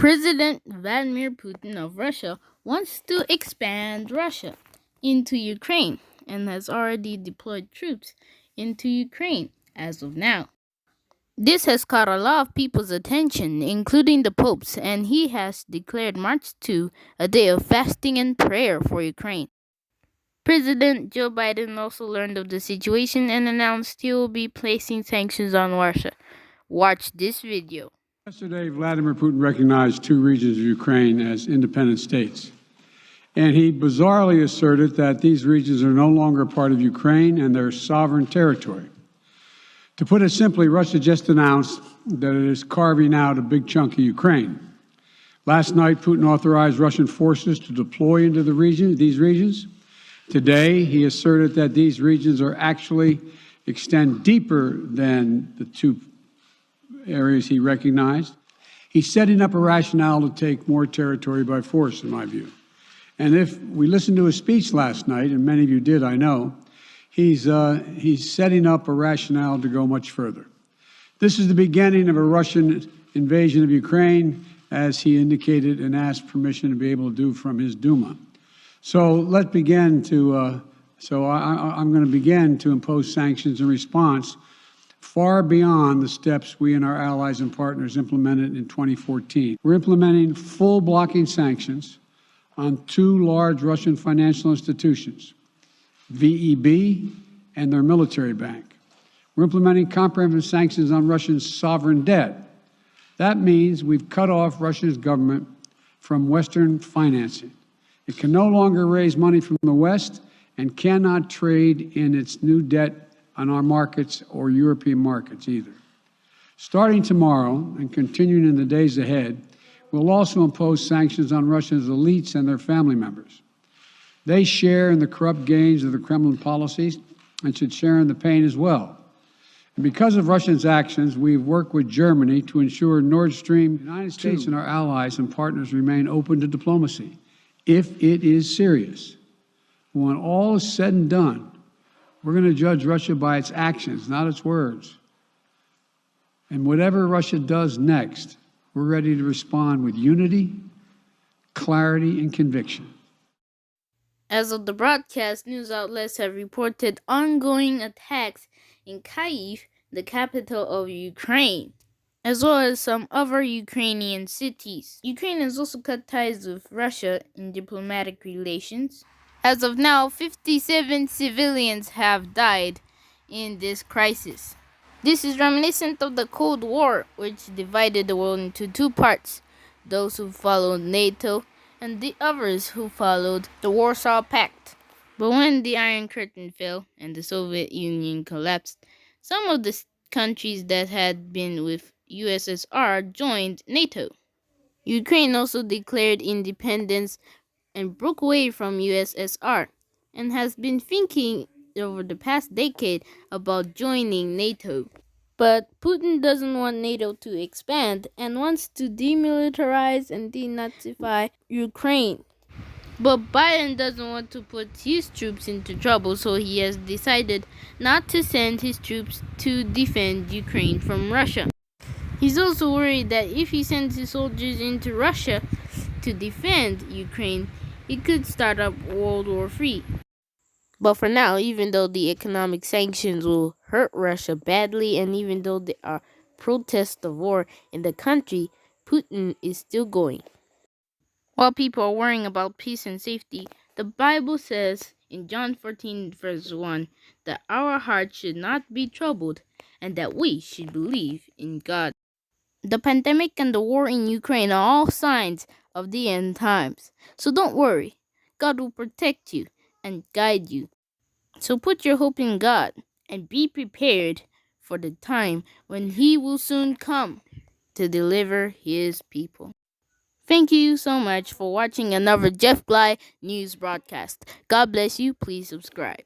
President Vladimir Putin of Russia wants to expand Russia into Ukraine and has already deployed troops into Ukraine as of now. This has caught a lot of people's attention, including the Pope's, and he has declared March 2 a day of fasting and prayer for Ukraine. President Joe Biden also learned of the situation and announced he will be placing sanctions on Russia. Watch this video. Yesterday, Vladimir Putin recognized two regions of Ukraine as independent states. And he bizarrely asserted that these regions are no longer part of Ukraine and their sovereign territory. To put it simply, Russia just announced that it is carving out a big chunk of Ukraine. Last night, Putin authorized Russian forces to deploy into these regions. Today, he asserted that these regions are actually extend deeper than the two areas he recognized. He's setting up a rationale to take more territory by force, in my view. And if we listened to his speech last night, and many of you did, I know, he's setting up a rationale to go much further. This is the beginning of a Russian invasion of Ukraine, as he indicated and asked permission to be able to do from his Duma. So let's begin to, I'm going to begin to impose sanctions in response far beyond the steps we and our allies and partners implemented in 2014. We're implementing full blocking sanctions on two large Russian financial institutions, VEB and their military bank. We're implementing comprehensive sanctions on Russia's sovereign debt. That means we've cut off Russia's government from Western financing. It can no longer raise money from the West and cannot trade in its new debt on our markets or European markets either. Starting tomorrow and continuing in the days ahead, we'll also impose sanctions on Russia's elites and their family members. They share in the corrupt gains of the Kremlin policies and should share in the pain as well. And because of Russia's actions, we've worked with Germany to ensure Nord Stream, the United States and our allies and partners remain open to diplomacy if it is serious. When all is said and done, we're going to judge Russia by its actions, not its words. And whatever Russia does next, we're ready to respond with unity, clarity, and conviction. As of the broadcast, news outlets have reported ongoing attacks in Kyiv, the capital of Ukraine, as well as some other Ukrainian cities. Ukraine has also cut ties with Russia in diplomatic relations. As of now, 57 civilians have died in this crisis. This is reminiscent of the Cold War, which divided the world into two parts, those who followed NATO and the others who followed the Warsaw Pact. But when the Iron Curtain fell and the Soviet Union collapsed, some of the countries that had been with USSR joined NATO. Ukraine also declared independence and broke away from USSR and has been thinking over the past decade about joining NATO. But Putin doesn't want NATO to expand and wants to demilitarize and denazify Ukraine. But Biden doesn't want to put his troops into trouble, so he has decided not to send his troops to defend Ukraine from Russia. He's also worried that if he sends his soldiers into Russia to defend Ukraine, it could start up World War III. But for now, even though the economic sanctions will hurt Russia badly, and even though there are protests of war in the country, Putin is still going. While people are worrying about peace and safety, the Bible says in John 14 verse 1 that our hearts should not be troubled and that we should believe in God. The pandemic and the war in Ukraine are all signs of the end times. So don't worry. God will protect you and guide you. So put your hope in God and be prepared for the time when He will soon come to deliver His people. Thank you so much for watching another JFGLY news broadcast. God bless you. Please subscribe.